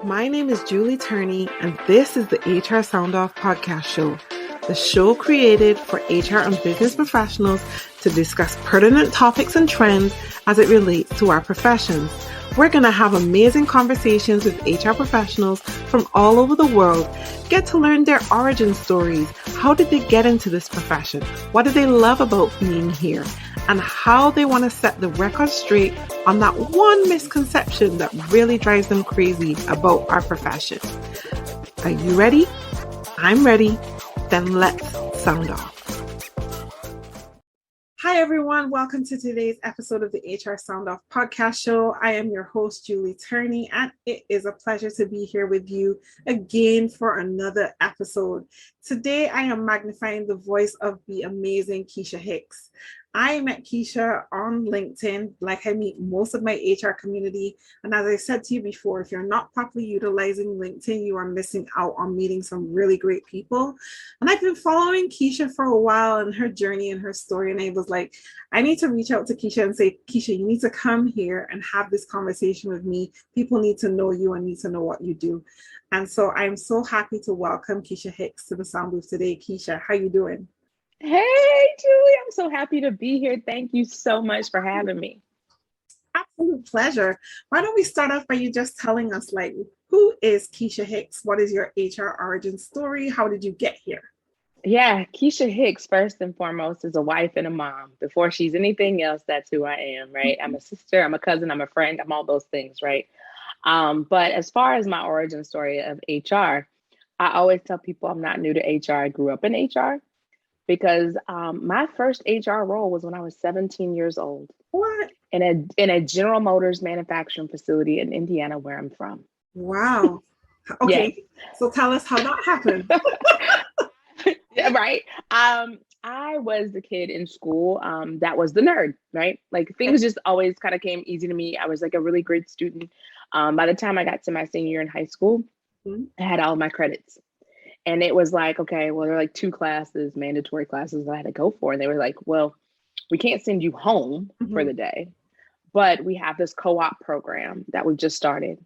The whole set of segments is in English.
My name is Julie Turney, and this is the HR Sound Off podcast show, the show created for HR and business professionals to discuss pertinent topics and trends as it relates to our professions. We're going to have amazing conversations with HR professionals from all over the world, get to learn their origin stories. How did they get into this profession? What do they love about being here? And how they want to set the record straight on that one misconception that really drives them crazy about our profession. Are you ready? I'm ready. Then let's sound off. Hi, everyone. Welcome to today's episode of the HR Sound Off podcast show. I am your host, Julie Turney, and it is a pleasure to be here with you again for another episode. Today, I am magnifying the voice of the amazing Nakisha Hicks. I met Keisha on LinkedIn, like I meet most of my HR community. And as I said to you before, if you're not properly utilizing LinkedIn, you are missing out on meeting some really great people. And I've been following Keisha for a while and her journey and her story. And I was like, I need to reach out to Keisha and say, Keisha, you need to come here and have this conversation with me. People need to know you and need to know what you do. And so I'm so happy to welcome Nakisha Hicks to the Sound Booth today. Keisha, how you doing? Hey, Julie, I'm so happy to be here. Thank you so much for having me. Absolute pleasure. Why don't we start off by you just telling us, like, who is Nakisha Hicks? What is your HR origin story? How did you get here? Yeah, Nakisha Hicks, first and foremost, is a wife and a mom. Before she's anything else, that's who I am, right? I'm a sister, I'm a cousin, I'm a friend, I'm all those things, right? But as far as my origin story of HR, I always tell people I'm not new to HR. I grew up in HR. Because my first HR role was when I was 17 years old. What? In a General Motors manufacturing facility in Indiana, where I'm from. Wow. Okay. Yeah. So tell us how that happened. Yeah, right. I was the kid in school that was the nerd, right? Like things just always kind of came easy to me. I was like a really great student. By the time I got to my senior year in high school, I had all of my credits. And it was like, okay, well, there are like 2 classes, mandatory classes that I had to go for. And they were like, well, we can't send you home for the day, but we have this co-op program that we've just started.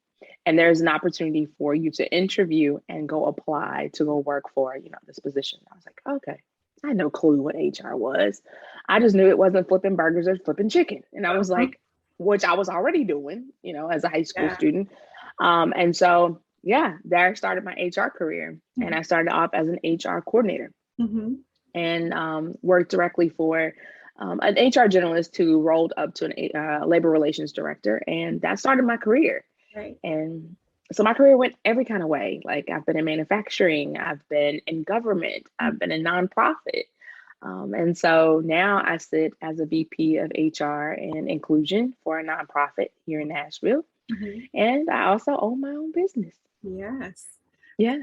And there's an opportunity for you to interview and go apply to go work for, this position. I was like, okay, I had no clue what HR was. I just knew it wasn't flipping burgers or flipping chicken. And I was like, which I was already doing, as a high school student. And so there started my HR career. And I started off as an HR coordinator and worked directly for an HR generalist who rolled up to a labor relations director. And that started my career. Right. And so my career went every kind of way. Like I've been in manufacturing, I've been in government, I've been in nonprofit. And so now I sit as a VP of HR and inclusion for a nonprofit here in Nashville. And I also own my own business. Yes. Yeah.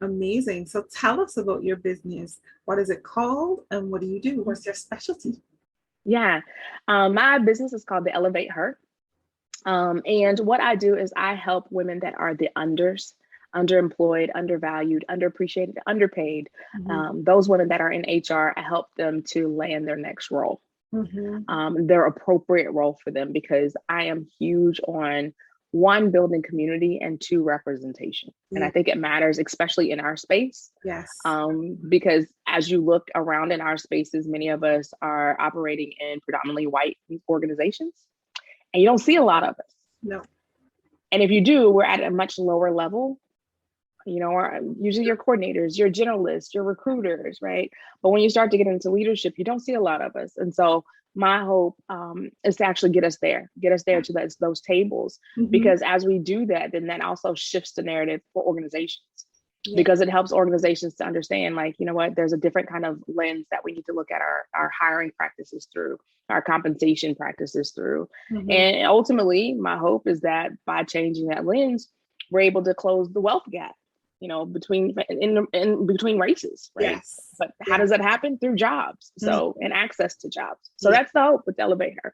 Amazing. So tell us about your business. What is it called and what do you do? What's your specialty? Yeah. My business is called the ElevateHer. And what I do is I help women that are the underemployed, undervalued, underappreciated, underpaid. Those women that are in HR, I help them to land their next role, their appropriate role for them, because I am huge on 1, building community, and 2, representation. And I think it matters, especially in our space. Yes. Because as you look around in our spaces, many of us are operating in predominantly white organizations, and you don't see a lot of us. No. And if you do, we're at a much lower level. Or usually your coordinators, your generalists, your recruiters, right? But when you start to get into leadership, you don't see a lot of us. And so my hope is to actually get us there to those tables, because as we do that, then that also shifts the narrative for organizations, because it helps organizations to understand, like, there's a different kind of lens that we need to look at our hiring practices through, our compensation practices through. And ultimately, my hope is that by changing that lens, we're able to close the wealth gap, between races, right? Yes. But how does that happen? Through jobs. So, and access to jobs. So that's the hope with ElevateHer.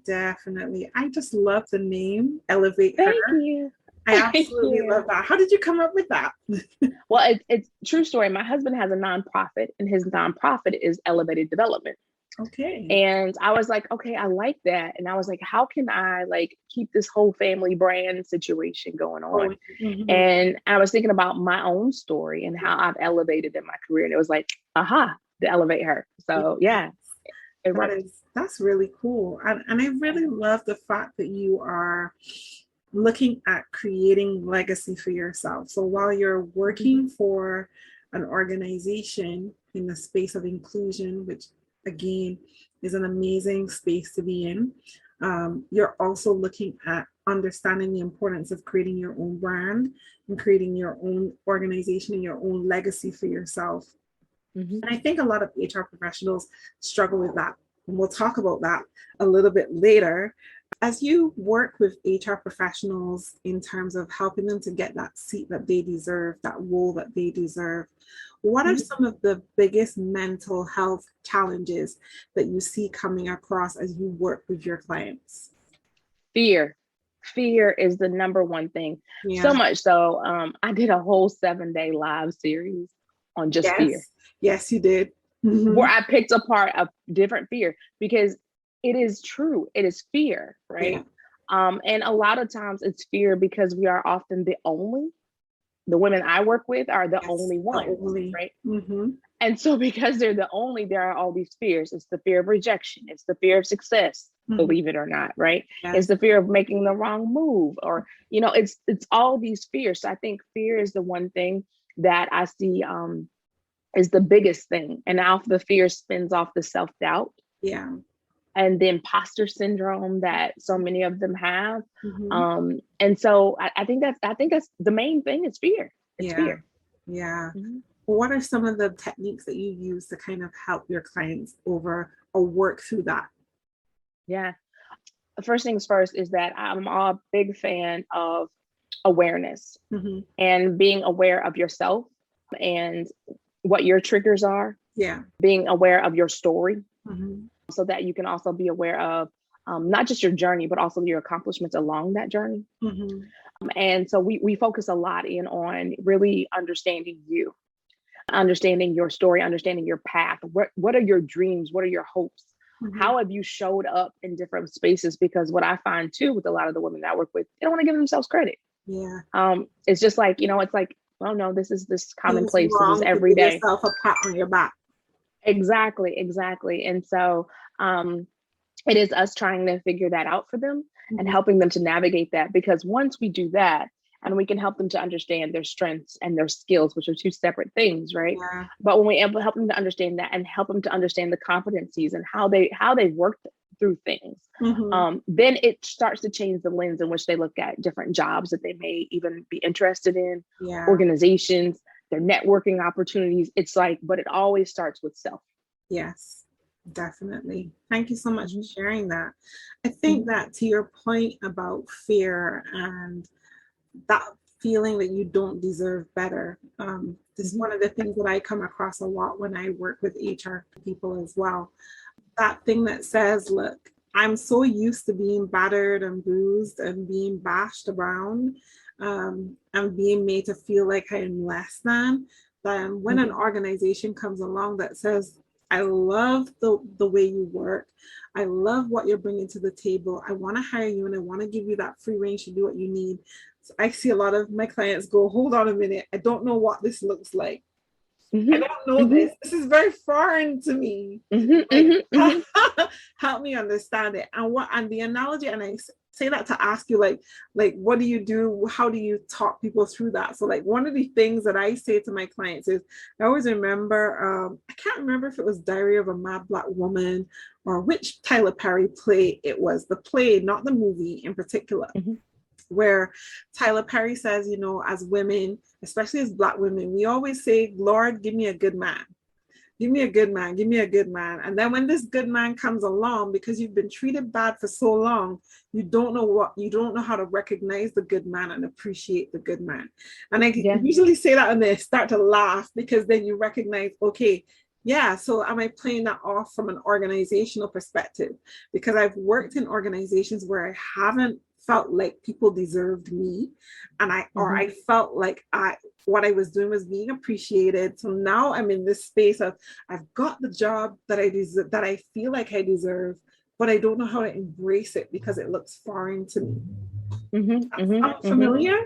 Definitely. I just love the name ElevateHer. Thank you. I absolutely love that. How did you come up with that? Well, it's true story. My husband has a nonprofit, and his nonprofit is Elevated Development. Okay. And I was like, okay, I like that. And I was like, how can I like keep this whole family brand situation going on? Oh, mhm. And I was thinking about my own story and how I've elevated in my career. And it was like, aha, the elevate her. So yeah, it worked. That's really cool. And I really love the fact that you are looking at creating legacy for yourself. So while you're working for an organization in the space of inclusion, which again is an amazing space to be in, you're also looking at understanding the importance of creating your own brand and creating your own organization and your own legacy for yourself. And I think a lot of HR professionals struggle with that. And we'll talk about that a little bit later. As you work with HR professionals in terms of helping them to get that seat that they deserve, that role that they deserve, what are some of the biggest mental health challenges that you see coming across as you work with your clients? Fear. Fear is the number one thing. Yeah. So much so, I did a whole 7-day live series on just fear. Yes, you did. Where I picked apart a different fear, because it is true. It is fear, right? Yeah. And a lot of times it's fear because we are often the women I work with are the only ones, right? And so because they're the only, there are all these fears. It's the fear of rejection. It's the fear of success, believe it or not, right? It's the fear of making the wrong move, or, you know, it's all these fears. So I think fear is the one thing that I see is the biggest thing. And now the fear spins off the self-doubt. Yeah. And the imposter syndrome that so many of them have. And so I think that's the main thing is fear. It's fear. Yeah. What are some of the techniques that you use to kind of help your clients over or work through that? Yeah. First things first is that I'm a big fan of awareness and being aware of yourself and what your triggers are. Yeah. Being aware of your story. So that you can also be aware of not just your journey, but also your accomplishments along that journey. And so we focus a lot in on really understanding you, understanding your story, understanding your path. What are your dreams? What are your hopes? How have you showed up in different spaces? Because what I find too with a lot of the women that I work with, they don't want to give themselves credit. Yeah. It's just like, you know, it's like, oh no, this is this commonplace. This is every day. Give yourself a pat on your back. Exactly. And so it is us trying to figure that out for them and helping them to navigate that, because once we do that, and we can help them to understand their strengths and their skills, which are two separate things, right? Yeah. But when we help them to understand that and help them to understand the competencies and how they work through things, then it starts to change the lens in which they look at different jobs that they may even be interested in, organizations, their networking opportunities. It's like, but it always starts with self. Yes, definitely. Thank you so much for sharing that. I think that to your point about fear and that feeling that you don't deserve better, this is one of the things that I come across a lot when I work with HR people as well. That thing that says, look, I'm so used to being battered and bruised and being bashed around, and being made to feel like I am less than when an organization comes along that says, I love the way you work, I love what you're bringing to the table, I want to hire you and I want to give you that free range to do what you need. So I see a lot of my clients go, hold on a minute, I don't know what this looks like. I don't know this. This is very foreign to me. Help me understand it. And the analogy, and I say that to ask you, like what do you do? How do you talk people through that? So like one of the things that I say to my clients is, I always remember, I can't remember if it was Diary of a Mad Black Woman or which Tyler Perry play it was, the play, not the movie in particular. Where Tyler Perry says, you know, as women, especially as Black women, we always say, Lord, give me a good man. Give me a good man. Give me a good man. And then when this good man comes along, because you've been treated bad for so long, you don't know how to recognize the good man and appreciate the good man. And I usually say that and they start to laugh, because then you recognize, okay, yeah, so am I playing that off from an organizational perspective? Because I've worked in organizations where I haven't felt like people deserved me, and I felt like what I was doing was being appreciated. So now I'm in this space of I've got the job that I deserve, that I feel like I deserve, but I don't know how to embrace it because it looks foreign to me. Sound familiar?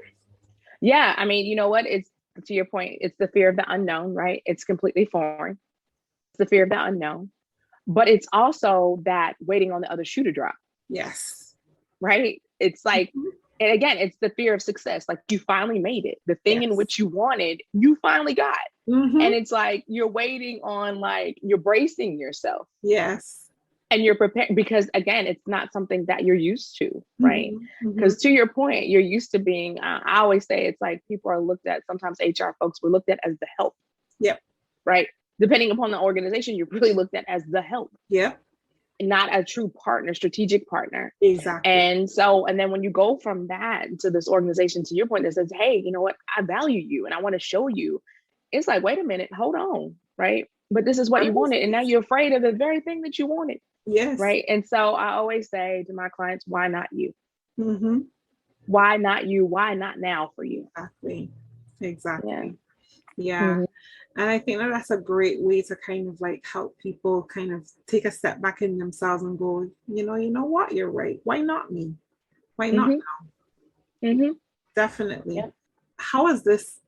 Yeah, I mean, you know what? It's, to your point, it's the fear of the unknown, right? It's completely foreign. It's the fear of the unknown, but it's also that waiting on the other shoe to drop. Yes. Right? It's like, and again, it's the fear of success. Like, you finally made it. The thing in which you wanted, you finally got. And it's like, you're waiting on, like, you're bracing yourself. Yes. And you're prepared, because again, it's not something that you're used to, right? Because to your point, you're used to being, I always say, it's like people are looked at, sometimes HR folks were looked at as the help. Yep. Right? Depending upon the organization, you're really looked at as the help. Yep. Not a true partner, strategic partner. Exactly. And so, and then when you go from that to this organization, to your point, that says, hey, you know what, I value you and I want to show you. It's like, wait a minute, hold on, right? But this is what you wanted. And now you're afraid of the very thing that you wanted. Yes. Right. And so I always say to my clients, why not you? Why not you? Why not now for you? Exactly. Yeah. And I think that that's a great way to kind of like help people kind of take a step back in themselves and go, you know what, you're right. Why not me? Why not now? Definitely. Yep. How is this?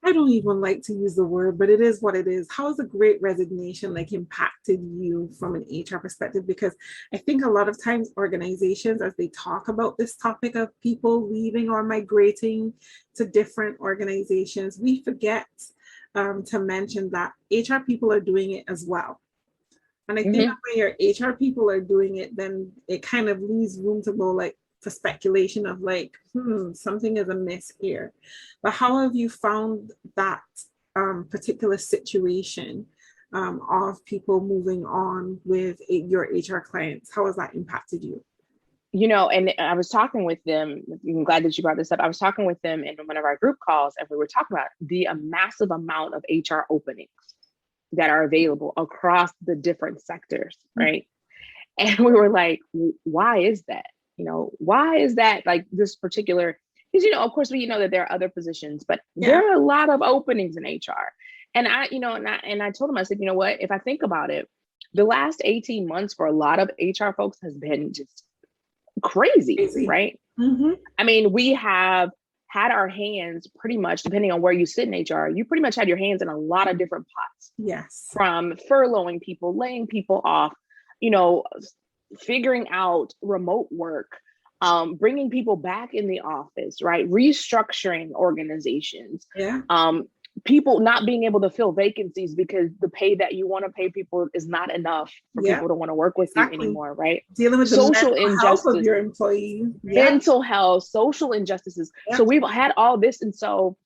I don't even like to use the word, but it is what it is. How has the Great Resignation like impacted you from an HR perspective? Because I think a lot of times organizations, as they talk about this topic of people leaving or migrating to different organizations, we forget to mention that HR people are doing it as well. And I think that when your HR people are doing it, then it kind of leaves room to go like, for speculation of like, something is amiss here. But how have you found that particular situation of people moving on with your HR clients? How has that impacted you? You know, and I was talking with them, I'm glad that you brought this up. I was talking with them in one of our group calls, and we were talking about the massive amount of HR openings that are available across the different sectors, right? And we were like, why is that? You know, why is that, like, this particular, because, you know, of course, we know that there are other positions, but there are a lot of openings in HR. And I told him, I said, you know what, if I think about it, the last 18 months for a lot of HR folks has been just crazy. Right? I mean, we have had our hands pretty much, depending on where you sit in HR, you pretty much had your hands in a lot of different pots. Yes. From furloughing people, laying people off, you know, figuring out remote work, bringing people back in the office, right? Restructuring organizations, people not being able to fill vacancies because the pay that you want to pay people is not enough for people to want to work with you anymore, right? Dealing with social injustice of your employees, mental health, social injustices. So we've had all this, and so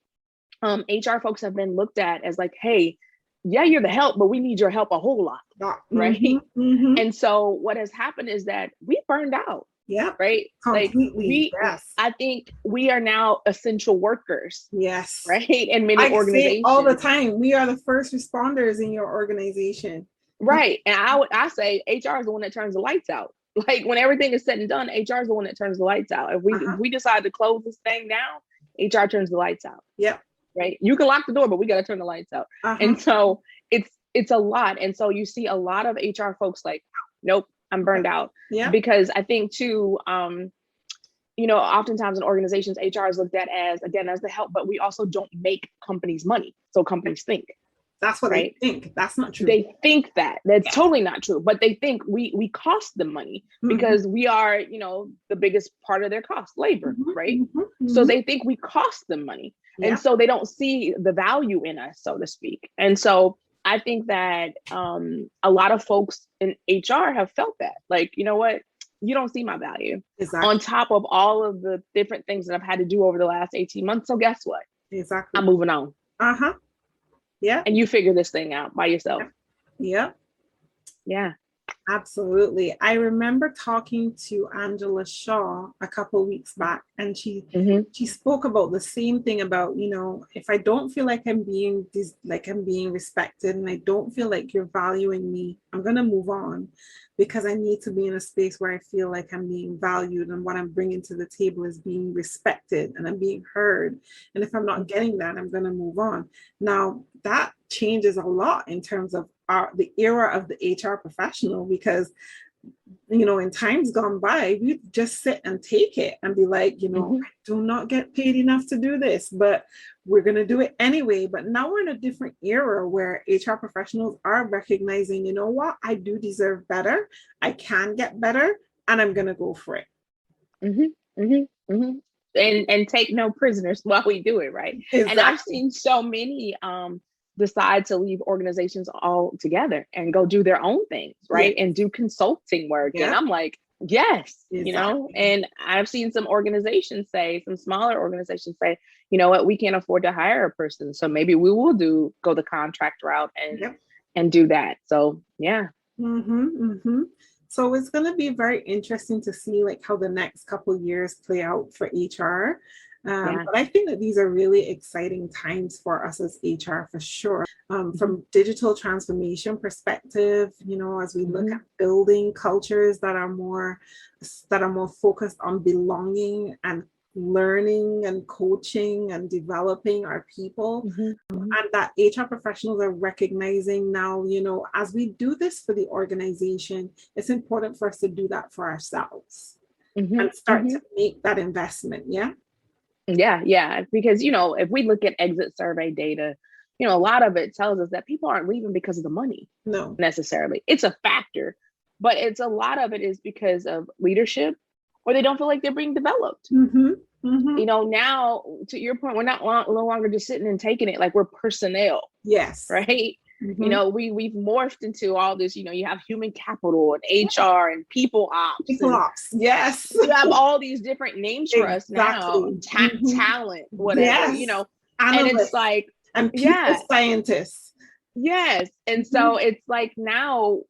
HR folks have been looked at as like, hey, yeah, you're the help, but we need your help a whole lot, right? And so what has happened is that we burned out. Yeah. Right. Completely. Like I think we are now essential workers. Yes. Right. In many organizations. Say all the time, we are the first responders in your organization. Right. And I say HR is the one that turns the lights out. Like, when everything is said and done, HR is the one that turns the lights out. If we decide to close this thing down, HR turns the lights out. Yep. Right. You can lock the door, but we got to turn the lights out. And so it's a lot. And so you see a lot of HR folks like, nope, I'm burned out. Yeah. Because I think too, you know, oftentimes in organizations, HR is looked at as the help, but we also don't make companies money. So companies think. That's what they think. That's not true. They think that's totally not true, but they think we cost them money because we are, you know, the biggest part of their cost, labor, right? So they think we cost them money. And so they don't see the value in us, so to speak. And so I think that a lot of folks in HR have felt that, like, you know what, you don't see my value. Exactly. On top of all of the different things that I've had to do over the last 18 months. So guess what? Exactly. I'm moving on. Yeah. And you figure this thing out by yourself. Yeah. Yeah. Absolutely. I remember talking to Angela Shaw a couple of weeks back, and Mm-hmm. she spoke about the same thing about, if I don't feel like I'm being respected, and I don't feel like you're valuing me, I'm gonna move on, because I need to be in a space where I feel like I'm being valued and what I'm bringing to the table is being respected and I'm being heard. And if I'm not getting that, I'm gonna move on. Now that changes a lot in terms of the era of the HR professional, because in times gone by, we just sit and take it and be like, Mm-hmm. I do not get paid enough to do this, but we're going to do it anyway. But now we're in a different era where HR professionals are recognizing, you know what, I do deserve better, I can get better, and I'm going to go for it. Mm-hmm. Mm-hmm. Mm-hmm. And take no prisoners while we do it, right? Exactly. And I've seen so many decide to leave organizations altogether and go do their own things, right? Yes. And do consulting work. Yeah. And I'm like, yes, Exactly. and I've seen some organizations say, some smaller organizations say, you know what, we can't afford to hire a person, so maybe we will go the contract route and do that. So yeah. Mm-hmm, mm-hmm. So it's going to be very interesting to see like how the next couple years play out for HR. But I think that these are really exciting times for us as HR for sure. From digital transformation perspective, as we look at building cultures that are more focused on belonging and learning and coaching and developing our people. And that HR professionals are recognizing now, as we do this for the organization, it's important for us to do that for ourselves and start to make that investment. Yeah, because if we look at exit survey data, a lot of it tells us that people aren't leaving because of the money. No, necessarily. It's a factor, but a lot of it is because of leadership, or they don't feel like they're being developed. Now, to your point, we're no longer just sitting and taking it, like we're personnel. Yes. Right. We've morphed into all this, you have human capital and HR and people ops. Yes. You have all these different names for us now. Talent, whatever, Analysts. And it's like, and people scientists. Yes. And so it's like, now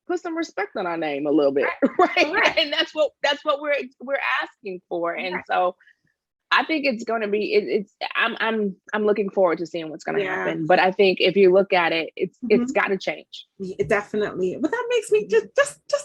put some respect on our name a little bit. Right. And that's what we're asking for. And so I think it's going to be, I'm looking forward to seeing what's going to happen. But I think if you look at it, it's got to change. Definitely. But that makes me just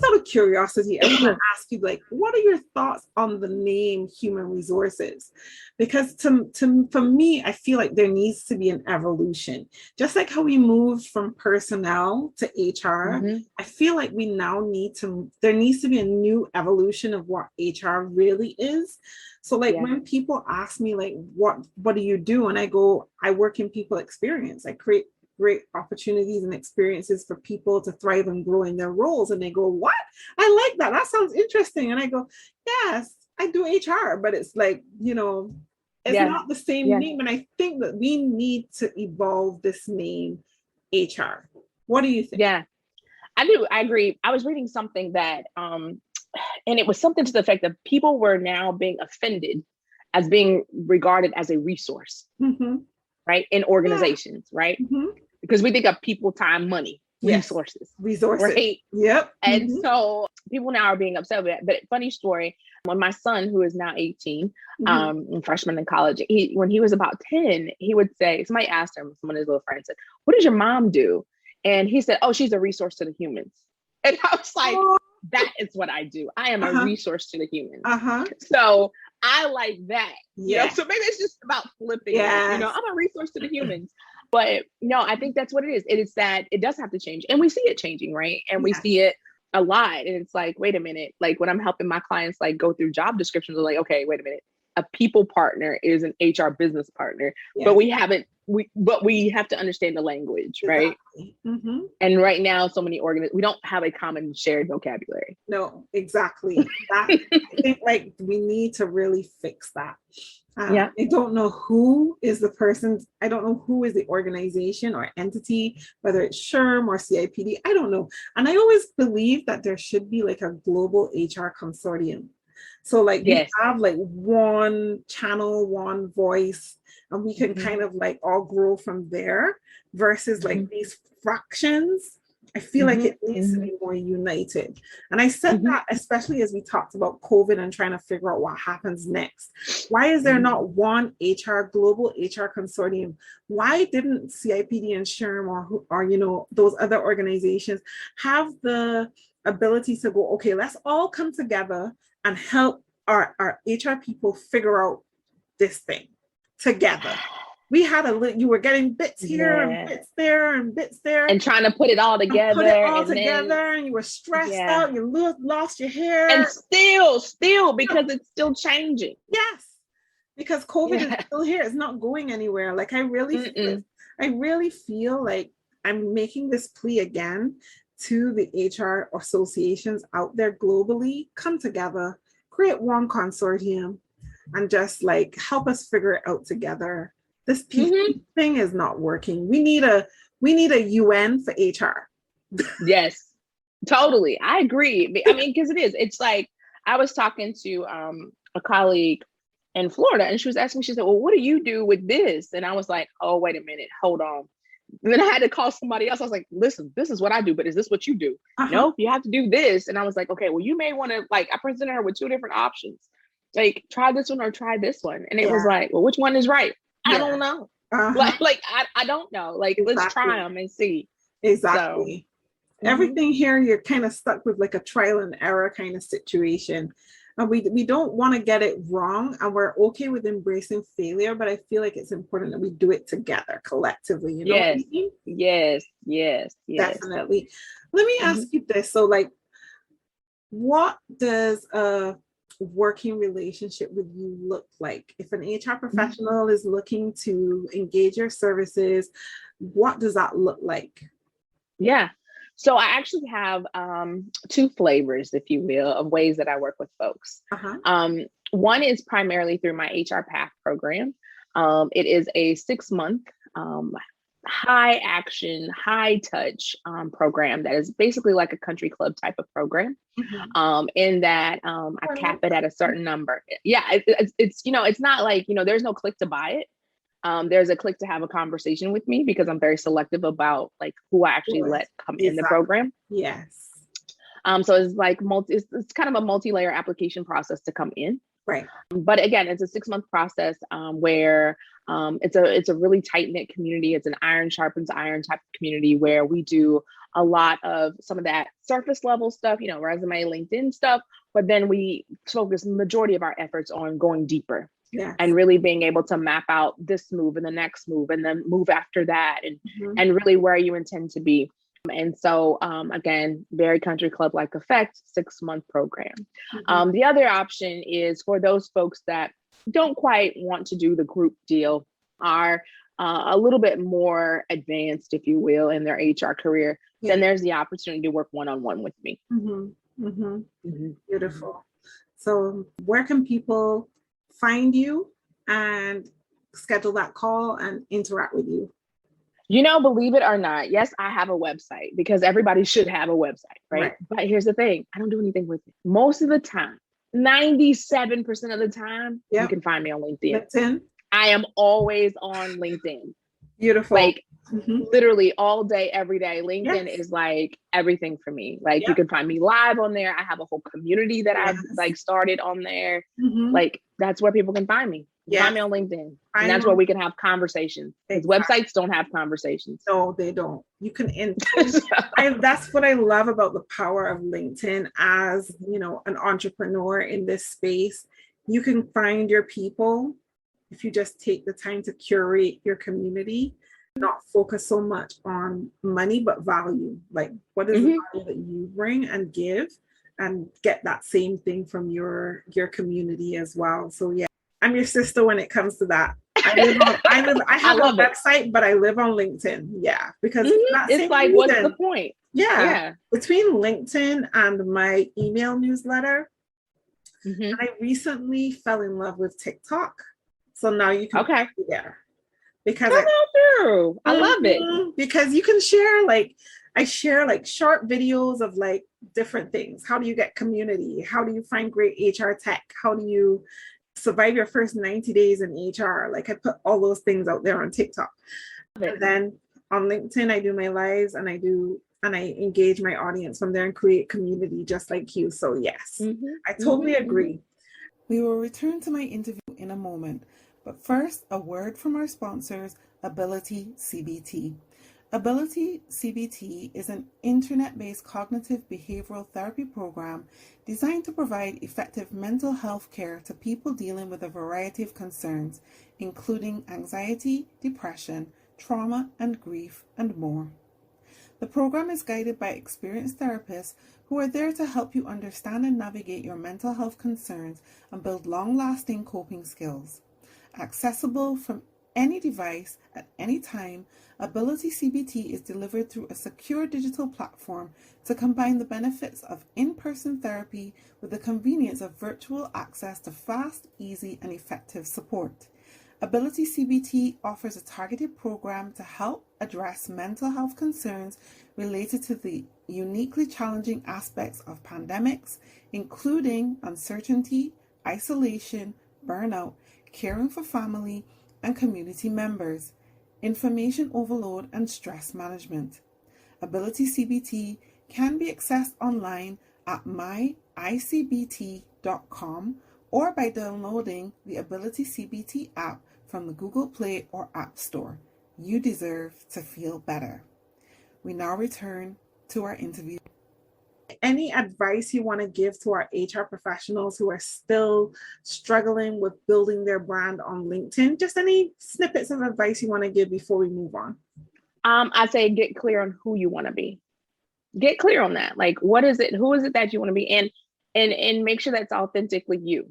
out of curiosity, I want to ask you, like, what are your thoughts on the name human resources? Because for me, I feel like there needs to be an evolution. Just like how we moved from personnel to HR, I feel like there needs to be a new evolution of what HR really is. So like when people ask me like, what do you do? And I go, I work in people experience. I create great opportunities and experiences for people to thrive and grow in their roles. And they go, what? I like that. That sounds interesting. And I go, yes, I do HR, but it's like, it's not the same name. And I think that we need to evolve this name HR. What do you think? Yeah, I do. I agree. I was reading something that, and it was something to the effect that people were now being offended as being regarded as a resource, right? In organizations, right? Because we think of people, time, money, resources, right? Yep. And so people now are being upset with it. But funny story, when my son, who is now 18, freshman in college, when he was about 10, he would say, somebody asked him, some of his little friends said, what does your mom do? And he said, oh, she's a resource to the humans. And I was like, that is what I do. I am a resource to the humans. So I like that. So maybe it's just about flipping it. I'm a resource to the humans. But no, I think that's what it is. It is that it does have to change. And we see it changing, right? And we see it a lot. And it's like, wait a minute. Like when I'm helping my clients like go through job descriptions, they're like, okay, wait a minute. A people partner is an HR business partner, but we have to understand the language, right? And right now, so many we don't have a common shared vocabulary. No, exactly. I think like we need to really fix that. I don't know who is the person. I don't know who is the organization or entity, whether it's SHRM or CIPD. I don't know. And I always believe that there should be like a global HR consortium. So like we have like one channel, one voice, and we can kind of like all grow from there versus like these fractions I feel like it needs to be more united. And I said that especially as we talked about COVID and trying to figure out what happens next. Why is there not one global HR consortium? Why didn't CIPD and SHRM or those other organizations have the ability to go, okay, let's all come together and help our HR people figure out this thing together. We had you were getting bits here and bits there and bits there. And trying to put it all together. And you were stressed out. You lost your hair. And still, because it's still changing. Yes. Because COVID is still here. It's not going anywhere. Like I really feel like I'm making this plea again to the HR associations out there globally. Come together, create one consortium, and just like help us figure it out together. This thing is not working. We need a UN for HR. Yes, totally. I agree. I mean, because it's like I was talking to a colleague in Florida, and she was asking me, she said, well, what do you do with this? And I was like, oh, wait a minute, hold on. And then I had to call somebody else. I was like, listen, this is what I do, but is this what you do? No, you have to do this. And I was like, okay, well, you may want to, like, I presented her with 2 different options. Like, try this one or try this one. And it was like, well, which one is right? I don't know. Like I don't know. Like, let's try them and see. Exactly. So, everything here, you're kind of stuck with like a trial and error kind of situation. And we don't want to get it wrong, and we're okay with embracing failure, but I feel like it's important that we do it together collectively. You know what I mean? Yes. Definitely. Let me ask you this. So like, what does a working relationship with you look like? If an HR professional is looking to engage your services, what does that look like? Yeah. So I actually have 2 flavors, if you will, of ways that I work with folks. One is primarily through my HR Path program. It is a 6-month high action, high touch program that is basically like a country club type of program. In that I cap it at a certain number. Yeah, it's it's not like, there's no click to buy it. There's a click to have a conversation with me, because I'm very selective about like who I actually let come in the program. Yes. So it's like it's kind of a multi-layer application process to come in. Right. But again, it's a 6-month process where it's a really tight-knit community. It's an iron sharpens iron type of community where we do a lot of some of that surface level stuff, resume, LinkedIn stuff, but then we focus the majority of our efforts on going deeper. Yes. And really being able to map out this move and the next move and then move after that, and really where you intend to be. And so, again, very country club like effect, 6-month program. The other option is for those folks that don't quite want to do the group deal, are a little bit more advanced, if you will, in their HR career. Then there's the opportunity to work one-on-one with me. Beautiful. So where can people find you and schedule that call and interact with you? Believe it or not, yes, I have a website, because everybody should have a website, right? But here's the thing, I don't do anything with it. Most of the time, 97% of the time, you can find me on LinkedIn. I am always on LinkedIn. Beautiful. Like literally all day, every day. LinkedIn is like everything for me. Like you can find me live on there. I have a whole community that I've like started on there. Like that's where people can find me. Find me on LinkedIn. And that's where we can have conversations. Websites don't have conversations. No, they don't. You can that's what I love about the power of LinkedIn as, an entrepreneur in this space. You can find your people if you just take the time to curate your community, not focus so much on money, but value. Like, what is the value that you bring and give, and get that same thing from your community as well. So yeah, I'm your sister when it comes to that. I have a website, but I live on LinkedIn. Yeah, because it's like, what's the point? Yeah. Between LinkedIn and my email newsletter, I recently fell in love with TikTok. So now you can be there. Because I love it. Because you can share, like, I share like short videos of like different things. How do you get community? How do you find great HR tech? How do you survive your first 90 days in HR? Like, I put all those things out there on TikTok. And then on LinkedIn, I do my lives and I do and I engage my audience from there and create community just like you. So yes, I totally agree. We will return to my interview in a moment, but first, a word from our sponsors, AbilitiCBT. AbilitiCBT is an internet-based cognitive behavioral therapy program designed to provide effective mental health care to people dealing with a variety of concerns, including anxiety, depression, trauma and grief, and more. The program is guided by experienced therapists who are there to help you understand and navigate your mental health concerns and build long-lasting coping skills. Accessible from any device at any time, AbilitiCBT is delivered through a secure digital platform to combine the benefits of in-person therapy with the convenience of virtual access to fast, easy, and effective support. AbilitiCBT offers a targeted program to help address mental health concerns related to the uniquely challenging aspects of pandemics, including uncertainty, isolation, burnout, caring for family and community members, information overload, and stress management. AbilitiCBT can be accessed online at myicbt.com or by downloading the AbilitiCBT app from the Google Play or App Store. You deserve to feel better. We now return to our interview. Any advice you want to give to our HR professionals who are still struggling with building their brand on LinkedIn? Just any snippets of advice you want to give before we move on? I'd say get clear on who you want to be. Get clear on that. Like, what is it? Who is it that you want to be? And make sure that's authentically you.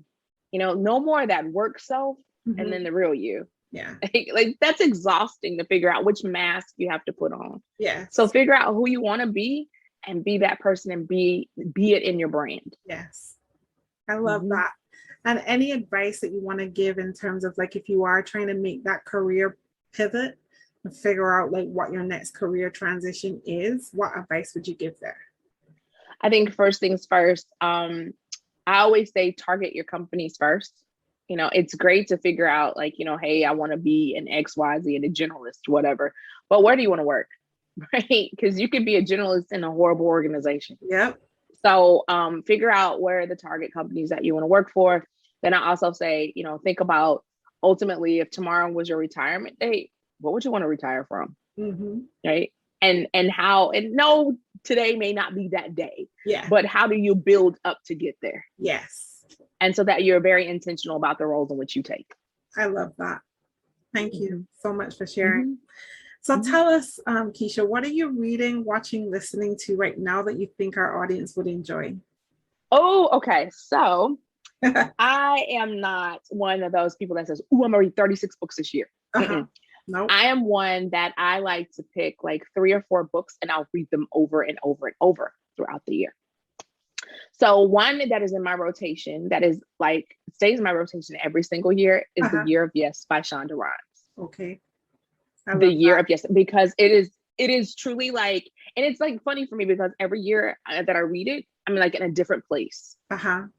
No more of that work self and then the real you. Yeah. Like that's exhausting to figure out which mask you have to put on. Yeah. So figure out who you want to be and be that person and be it in your brand. Yes. I love that. And any advice that you want to give in terms of like, if you are trying to make that career pivot and figure out like what your next career transition is, what advice would you give there? I think first things first, I always say target your companies first. It's great to figure out like, hey, I want to be an XYZ and a generalist, whatever, but where do you want to work? Right? Because you could be a generalist in a horrible organization. Yep. So figure out where are the target companies that you want to work for. Then I also say, think about ultimately if tomorrow was your retirement date, what would you want to retire from? Right? And how, and no, today may not be that day. Yeah. But how do you build up to get there? Yes. And so that you're very intentional about the roles in which you take. I love that. Thank you so much for sharing. So tell us, Keisha, what are you reading, watching, listening to right now that you think our audience would enjoy? Oh, okay. So I am not one of those people that says, I'm going to read 36 books this year. No. I am one that I like to pick like 3 or 4 books and I'll read them over and over and over throughout the year. So one that is in my rotation, that is like stays in my rotation every single year is The Year of Yes by Shonda Rhimes. Okay. The Year of Yes, because it is truly like, and it's like funny for me because every year that I read it, I'm like in a different place. And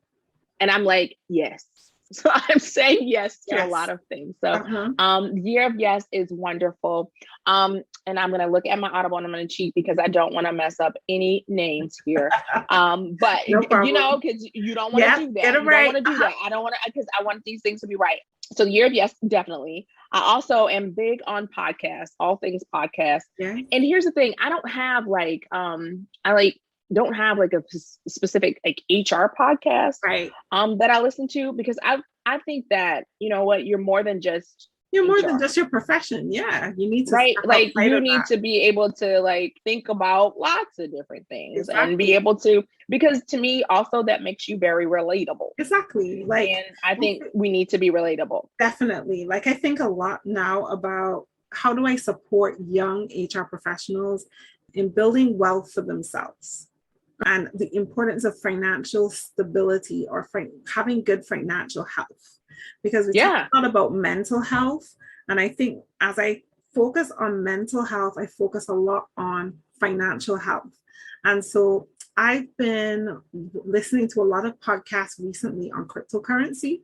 I'm like, yes. So I'm saying yes to a lot of things. So The Year of Yes is wonderful. And I'm going to look at my Audible and I'm going to cheat because I don't want to mess up any names here. But no because you don't want to do that. You don't want to do that. I don't want to, because I want these things to be right. So The Year of Yes, definitely. I also am big on podcasts, all things podcasts. Yeah. And here's the thing. I don't have like, don't have like a specific like HR podcast that I listen to, because I think that, you're more than just your profession. Yeah. You need to like you need to be able to like think about lots of different things and be able to, because to me also that makes you very relatable. Exactly. Like, and I think we need to be relatable. Definitely. Like I think a lot now about how do I support young HR professionals in building wealth for themselves, and the importance of financial stability or having good financial health, because we talk a lot about mental health. And I think as I focus on mental health, I focus a lot on financial health. And so I've been listening to a lot of podcasts recently on cryptocurrency.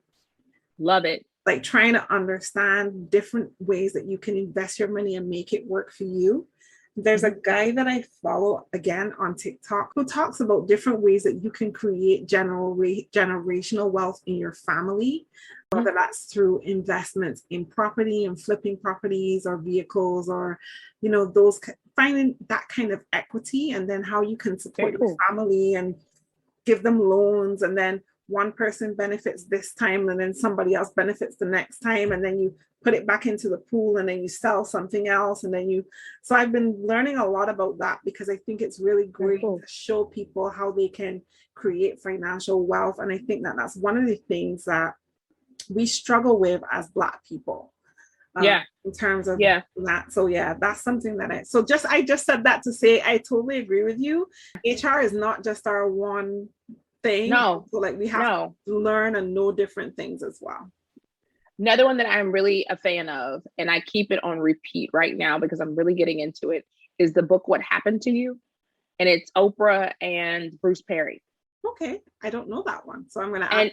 Love it. Like trying to understand different ways that you can invest your money and make it work for you. There's a guy that I follow again on TikTok who talks about different ways that you can create generational wealth in your family, whether that's through investments in property and flipping properties or vehicles, or, you know, those finding that kind of equity, and then how you can support your family and give them loans, and then one person benefits this time and then somebody else benefits the next time, and then you put it back into the pool and then you sell something else, and then so I've been learning a lot about that, because I think it's really great to show people how they can create financial wealth. And I think that that's one of the things that we struggle with as Black people, in terms of that. So that's something that I just said that to say I totally agree with you. HR is not just our one thing. No. So like we have to learn and know different things as well. Another one that I'm really a fan of, and I keep it on repeat right now because I'm really getting into it, is the book What Happened to You? And it's Oprah and Bruce Perry. Okay, I don't know that one, so I'm gonna. And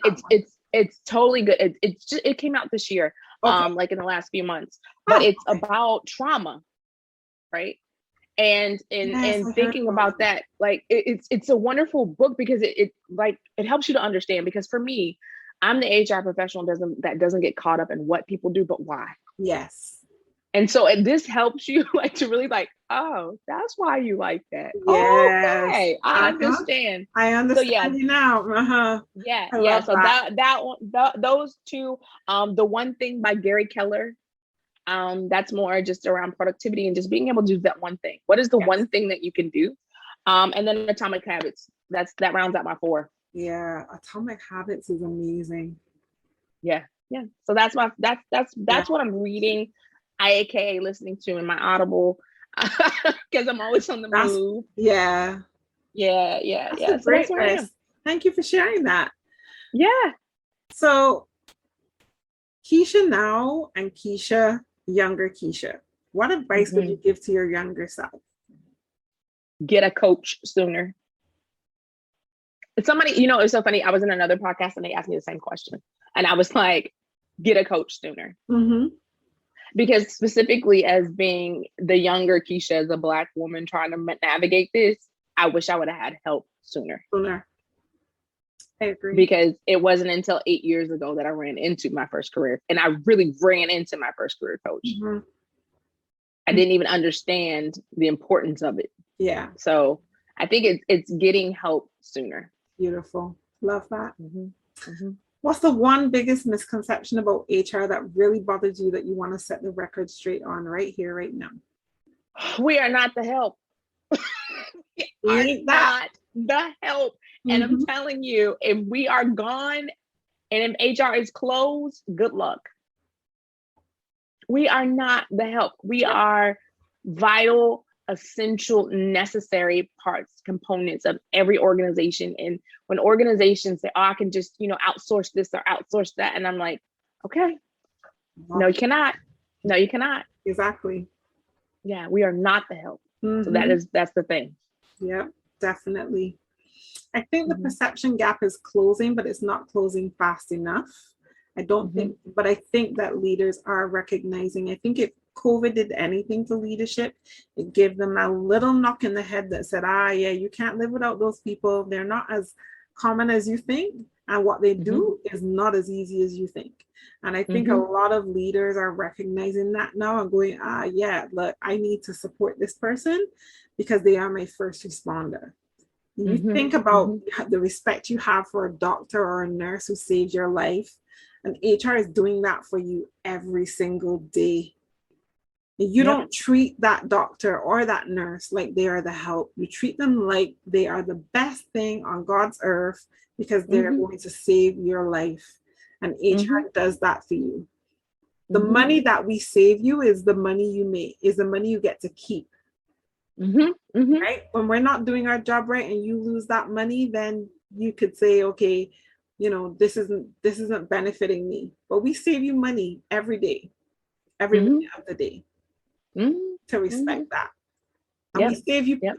it's totally good. It came out this year, like in the last few months. But it's about trauma, right? And thinking about that, like it's a wonderful book because it helps you to understand. Because for me, I'm the HR professional that doesn't get caught up in what people do, but why. Yes. And so this helps you like to really like, oh, that's why you like that. Yes. Oh, okay, I understand. I understand you now. Yeah. So that one, those two, the one thing by Gary Keller, that's more just around productivity and just being able to do that one thing. What is the one thing that you can do? And then Atomic Habits. That rounds out my 4. Yeah, Atomic Habits is amazing. Yeah. So that's what I'm reading, aka listening to in my Audible, because I'm always on the move. Yeah. So great list. Thank you for sharing that. Yeah. So Keisha now and Keisha, younger Keisha, what advice would you give to your younger self? Get a coach sooner. Somebody, you know, it's so funny. I was in another podcast and they asked me the same question. And I was like, get a coach sooner. Because specifically as being the younger Keisha, as a Black woman trying to navigate this, I wish I would have had help sooner. I agree. Because it wasn't until 8 years ago that I ran into my first career. And I really ran into my first career coach. I didn't even understand the importance of it. Yeah. So I think it's getting help sooner. Beautiful. Love that. What's the one biggest misconception about HR that really bothers you that you want to set the record straight on right here, right now? We are not the help. We are not the help. And I'm telling you, if we are gone and if HR is closed, good luck. We are not the help. We are vital, essential, necessary parts, components of every organization. And when organizations say, oh, I can just, outsource this or outsource that. And I'm like, okay, no, you cannot. No, you cannot. Exactly. Yeah, we are not the help. So that's the thing. Yeah, definitely. I think the perception gap is closing, but it's not closing fast enough. I don't think, but I think that leaders are recognizing. I think if COVID did anything to leadership, it gave them a little knock in the head that said, you can't live without those people. They're not as common as you think. And what they do is not as easy as you think. And I think a lot of leaders are recognizing that now and going, look, I need to support this person because they are my first responder. You think about the respect you have for a doctor or a nurse who saved your life, and HR is doing that for you every single day. You don't treat that doctor or that nurse like they are the help. You treat them like they are the best thing on God's earth because they're going to save your life. And HR does that for you. The money that we save you is the money you make, is the money you get to keep. Right? When we're not doing our job right and you lose that money, then you could say, okay, this isn't benefiting me. But we save you money every day, every minute of the day, to respect that. And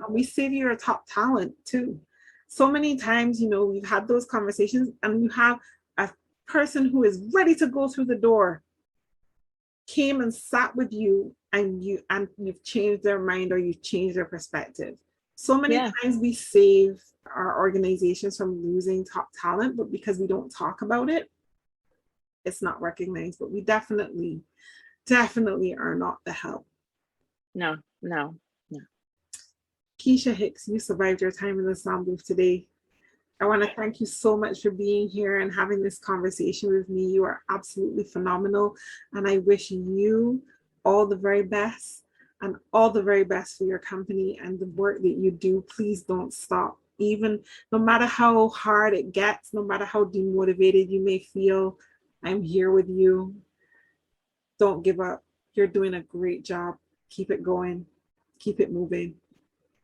we save you your top talent too. So many times, we've had those conversations and you have a person who is ready to go through the door came and sat with you and you've changed their mind or you've changed their perspective. So many times we save our organizations from losing top talent, but because we don't talk about it, it's not recognized. But we definitely are not the help. No. Nakisha Hicks, you survived your time in the sound booth today. I want to thank you so much for being here and having this conversation with me. You are absolutely phenomenal. And I wish you all the very best and all the very best for your company and the work that you do. Please don't stop. Even no matter how hard it gets, no matter how demotivated you may feel, I'm here with you. Don't give up. You're doing a great job. Keep it going. Keep it moving.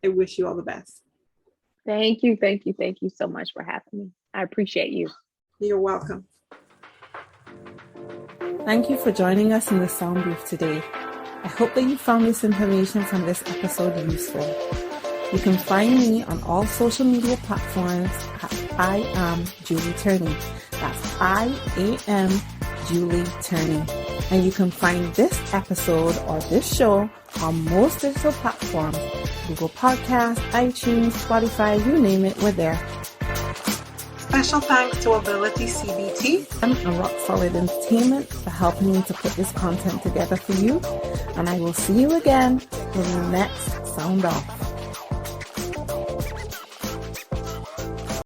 I wish you all the best. Thank you so much for having me. I appreciate you. You're welcome. Thank you for joining us in the sound booth today. I hope that you found this information from this episode useful. You can find me on all social media platforms at I am Julie Turney. That's I-am Julie Turney. And you can find this episode or this show on most digital platforms, Google Podcasts, iTunes, Spotify, you name it, we're there. Special thanks to AbilitiCBT and Rock Solid Entertainment for helping me to put this content together for you. And I will see you again in the next Sound Off.